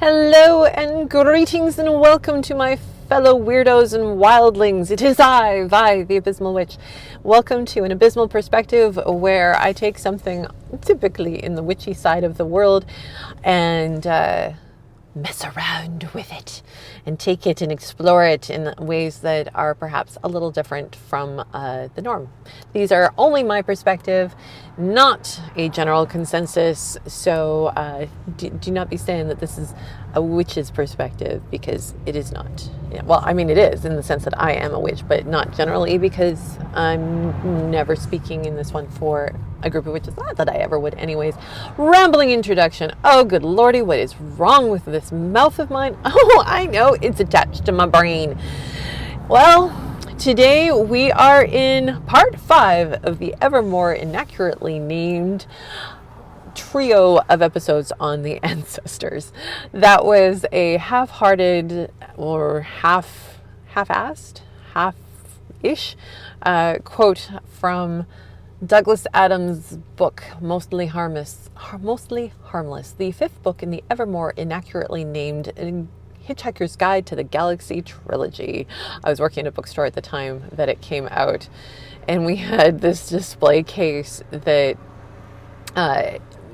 Hello and greetings and welcome to my fellow weirdos and wildlings. It is I, Vi, the Abysmal Witch. Welcome to an abysmal perspective where I take something typically in the witchy side of the world and mess around with it and take it and explore it in ways that are perhaps a little different from the norm. These are only my perspective, not a general consensus, so do not be saying that this is a witch's perspective, because it is not. Well, I mean, it is in the sense that I am a witch, but not generally, because I'm never speaking in this one for a group of witches. Not that I ever would anyways. Rambling introduction. Oh, good lordy, what is wrong with this mouth of mine? Oh, I know, it's attached to my brain. Well, today we are in part 5 of the evermore inaccurately named trio of episodes on the Ancestors. That was a half-hearted or half-assed, half-ish quote from Douglas Adams' book, Mostly Harmless, the 5th book in the evermore inaccurately named Hitchhiker's Guide to the Galaxy trilogy. I was working at a bookstore at the time that it came out, and we had this display case that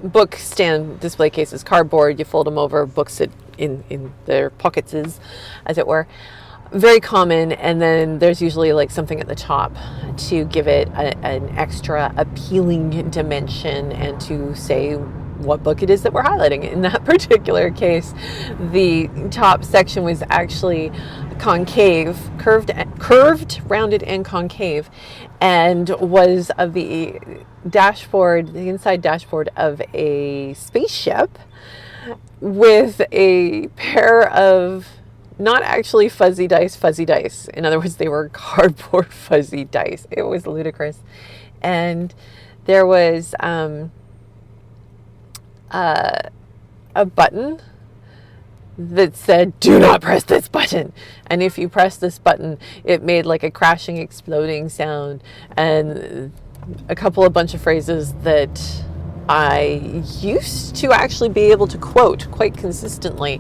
book stand display cases, cardboard, you fold them over, books sit in their pockets, as it were. Very common, and then there's usually like something at the top to give it an extra appealing dimension and to say what book it is that we're highlighting. In that particular case, the top section was actually concave, curved, rounded, and concave, and was of the dashboard, the inside dashboard of a spaceship with a pair of not actually fuzzy dice. In other words, they were cardboard fuzzy dice. It was ludicrous. And there was a button that said, "Do not press this button." And if you press this button, it made like a crashing, exploding sound, and a bunch of phrases that I used to actually be able to quote quite consistently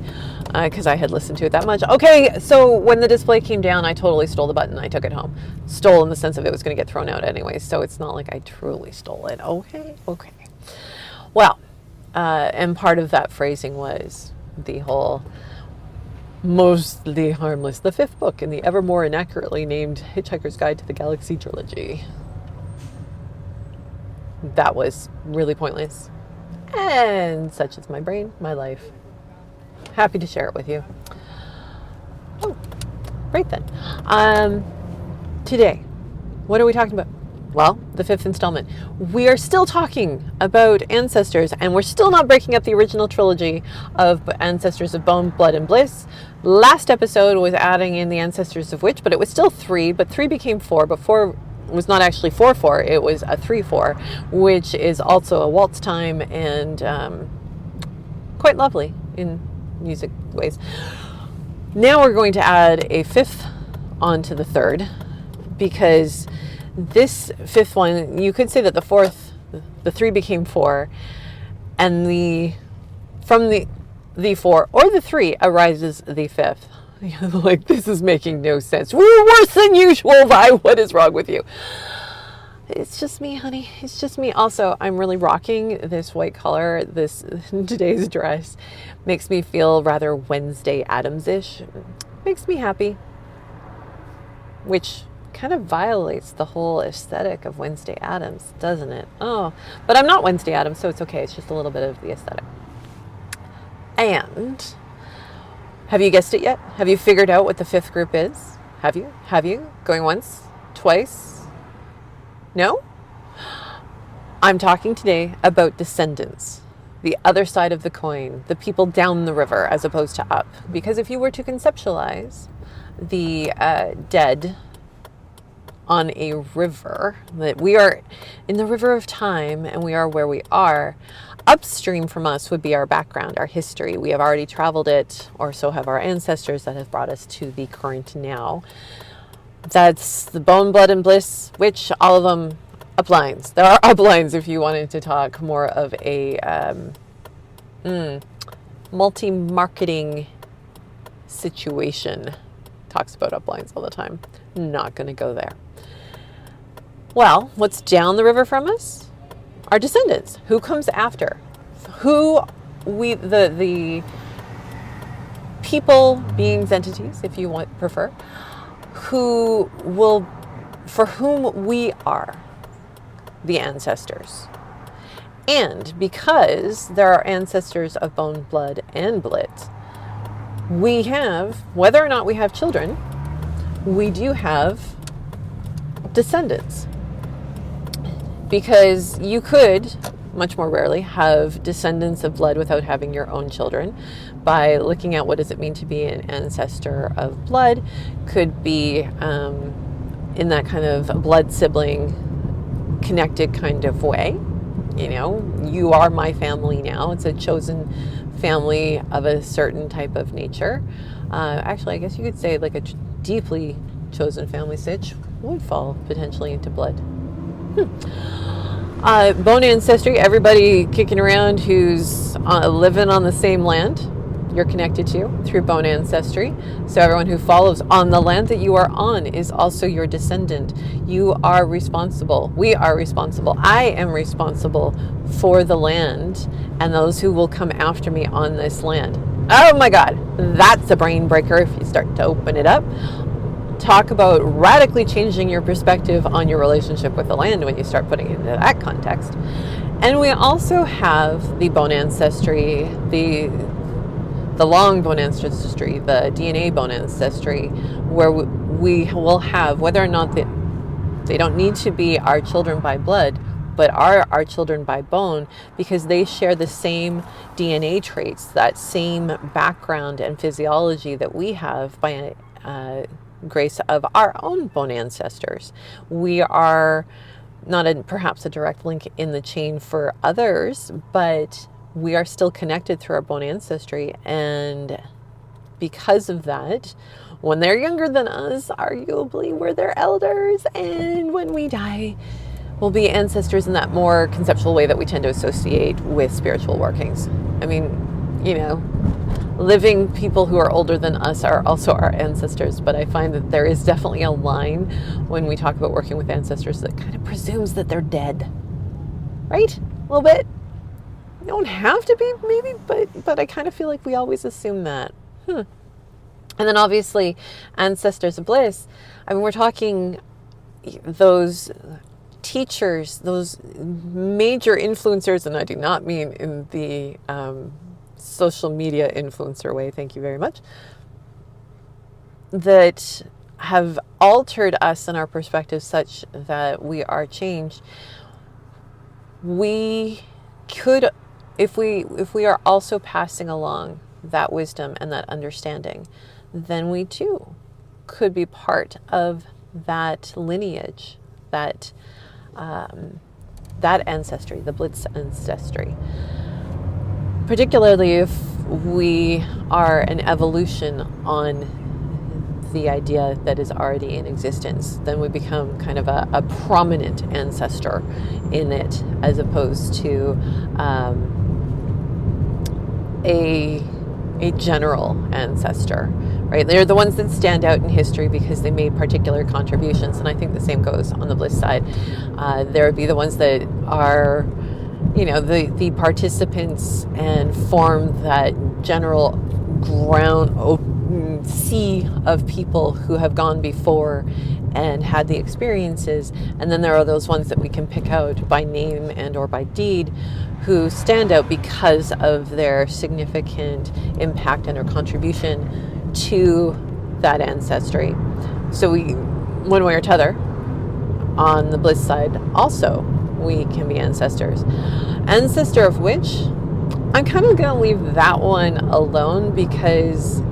because I had listened to it that much. Okay, so when the display came down, I totally stole the button. I took it home. Stole in the sense of it was going to get thrown out anyway, so it's not like I truly stole it. Okay. Well, and part of that phrasing was the whole Mostly Harmless, the 5th book in the evermore inaccurately named Hitchhiker's Guide to the Galaxy trilogy. That was really pointless. And such is my brain, my life. Happy to share it with you. Oh, right then. Today, what are we talking about? Well, the 5th installment. We are still talking about Ancestors, and we're still not breaking up the original trilogy of Ancestors of Bone, Blood, and Bliss. Last episode was adding in the Ancestors of Witch, but it was still 3, but 3 became 4, but 4 was not actually 4/4, it was a 3/4, which is also a waltz time and quite lovely in music ways. Now we're going to add a 5th onto the 3rd, because this 5th one, you could say that the 4th, the 3 became 4, and from the 4 or the 3 arises the 5th. Like, this is making no sense. We're worse than usual, Vi. What is wrong with you? It's just me, honey. It's just me. Also, I'm really rocking this white color. Today's dress makes me feel rather Wednesday Addams-ish. Makes me happy. Which kind of violates the whole aesthetic of Wednesday Addams, doesn't it? Oh, but I'm not Wednesday Addams, so it's okay. It's just a little bit of the aesthetic. And have you guessed it yet? Have you figured out what the 5th group is? Have you? Going once? Twice? No? I'm talking today about descendants. The other side of the coin. The people down the river as opposed to up. Because if you were to conceptualize the dead on a river, that we are in the river of time and we are where we are, upstream from us would be our background, our history. We have already traveled it, or so have our ancestors that have brought us to the current now. That's the Bone, Blood, and Bliss, which all of them uplines. There are uplines if you wanted to talk more of a multi-marketing situation. Talks about uplines all the time. Not going to go there. Well, what's down the river from us? Our descendants. Who comes after? Who the people, beings, entities, if you prefer, for whom we are the ancestors. And because there are ancestors of bone, blood, and blitz, we have, whether or not we have children, we do have descendants. Because you could, much more rarely, have descendants of blood without having your own children. By looking at what does it mean to be an ancestor of blood, could be in that kind of blood sibling connected kind of way. You know, you are my family now. It's a chosen family of a certain type of nature. Actually, I guess you could say like a deeply chosen family stitch would fall potentially into blood. Bone ancestry, everybody kicking around who's living on the same land, you're connected to through bone ancestry. So everyone who follows on the land that you are on is also your descendant. You are responsible. We are responsible. I am responsible for the land and those who will come after me on this land. Oh my God, that's a brain breaker if you start to open it up. Talk about radically changing your perspective on your relationship with the land when you start putting it into that context. And we also have the bone ancestry, the long bone ancestry, the DNA bone ancestry, where we will have, whether or not they don't need to be our children by blood, but are our children by bone, because they share the same DNA traits, that same background and physiology that we have by grace of our own bone ancestors. We are not perhaps a direct link in the chain for others, but we are still connected through our bone ancestry. And because of that, when they're younger than us, arguably we're their elders. And when we die, we'll be ancestors in that more conceptual way that we tend to associate with spiritual workings. I mean, you know, living people who are older than us are also our ancestors, but I find that there is definitely a line when we talk about working with ancestors that kind of presumes that they're dead, right? A little bit. You don't have to be, maybe, but I kind of feel like we always assume that. And then obviously, ancestors of bliss. I mean, we're talking those teachers, those major influencers, and I do not mean in the social media influencer way, thank you very much, that have altered us and our perspective such that we are changed. We could, if we are also passing along that wisdom and that understanding, then we too could be part of that lineage, that ancestry, the Blitz ancestry. Particularly if we are an evolution on the idea that is already in existence, then we become kind of a prominent ancestor in it, as opposed to a general ancestor, right? They're the ones that stand out in history because they made particular contributions, and I think the same goes on the bliss side. There would be the ones that are, you know, the participants and form that general sea of people who have gone before and had the experiences. And then there are those ones that we can pick out by name and or by deed who stand out because of their significant impact and or contribution to that ancestry. So we, one way or t'other, on the bliss side also, we can be ancestors. Ancestor of which, I'm kind of going to leave that one alone, because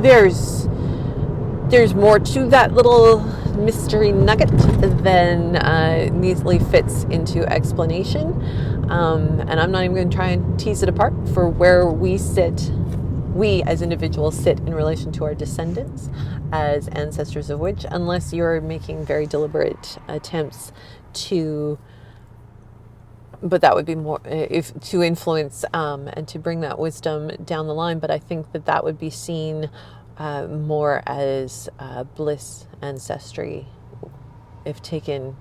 there's more to that little mystery nugget than easily fits into explanation. And I'm not even going to try and tease it apart for where we as individuals sit in relation to our descendants as ancestors of which, unless you're making very deliberate attempts to but that would be more if to influence and to bring that wisdom down the line. But I think that that would be seen more as bliss ancestry if taken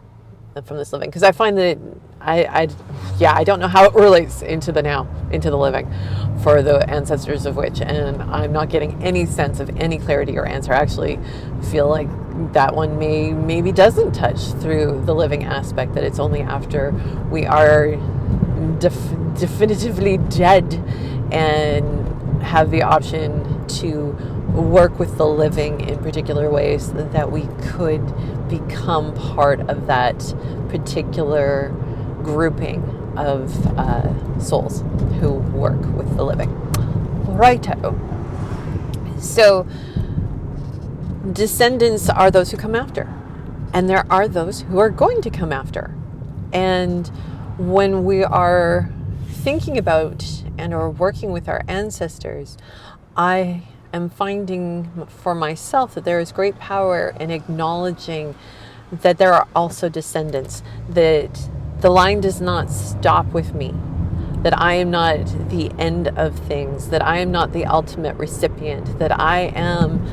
from this living, because I find that I don't know how it relates into the now, into the living, for the ancestors of which, and I'm not getting any sense of any clarity or answer. I actually feel like that one maybe doesn't touch through the living aspect, that it's only after we are definitively dead and have the option to work with the living in particular ways that we could become part of that particular grouping of souls who work with the living. Righto. So descendants are those who come after, and there are those who are going to come after. And when we are thinking about and are working with our ancestors, I am finding for myself that there is great power in acknowledging that there are also descendants, that the line does not stop with me, that I am not the end of things, that I am not the ultimate recipient, that I am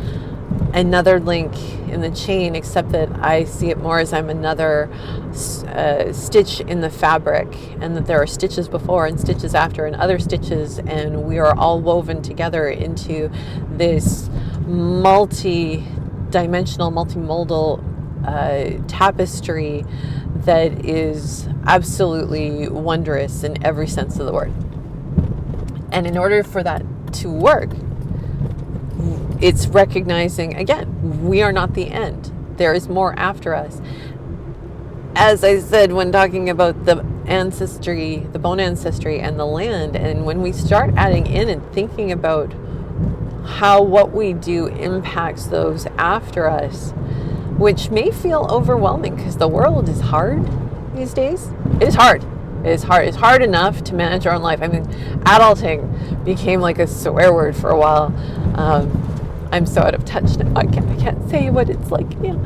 another link in the chain, except that I see it more as I'm another stitch in the fabric, and that there are stitches before and stitches after and other stitches, and we are all woven together into this multi-dimensional, multimodal tapestry that is absolutely wondrous in every sense of the word. And in order for that to work, it's recognizing, again, we are not the end. There is more after us. As I said when talking about the ancestry, the bone ancestry and the land, and when we start adding in and thinking about how what we do impacts those after us, which may feel overwhelming because the world is hard these days. It is hard. It is hard. It's hard enough to manage our own life. I mean, adulting became like a swear word for a while. I'm so out of touch now. I can't say what it's like now.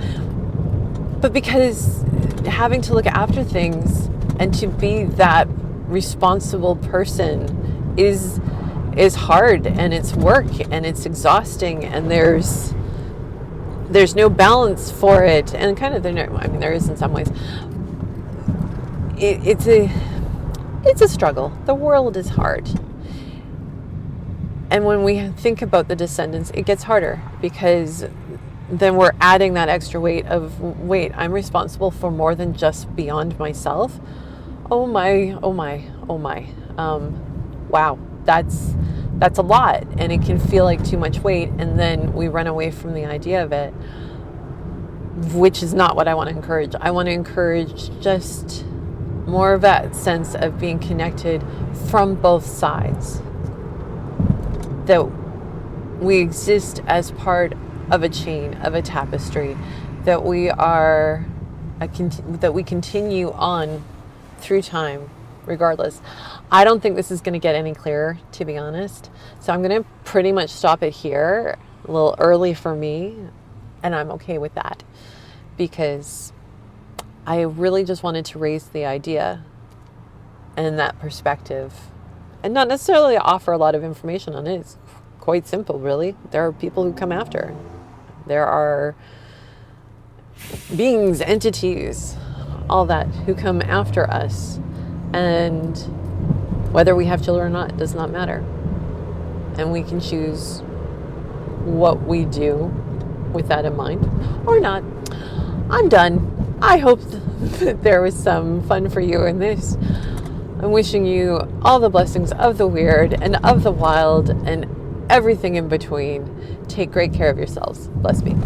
But because having to look after things and to be that responsible person is hard, and it's work, and it's exhausting, and there's no balance for it, and kind of there is in some ways. It's a struggle. The world is hard. And when we think about the descendants, it gets harder, because then we're adding that extra weight of, wait, I'm responsible for more than just beyond myself. Oh my. Wow, that's a lot, and it can feel like too much weight, and then we run away from the idea of it, which is not what I want to encourage. I want to encourage just more of that sense of being connected from both sides, that we exist as part of a chain, of a tapestry, that we are that we continue on through time regardless. I don't think this is going to get any clearer, to be honest, so I'm going to pretty much stop it here. A little early for me, and I'm okay with that, because I really just wanted to raise the idea and that perspective, and not necessarily offer a lot of information on it. It's quite simple, really. There are people who come after. There are beings, entities, all that, who come after us. And whether we have children or not, does not matter. And we can choose what we do with that in mind, or not. I'm done. I hope that there was some fun for you in this. I'm wishing you all the blessings of the weird and of the wild and everything in between. Take great care of yourselves. Bless me.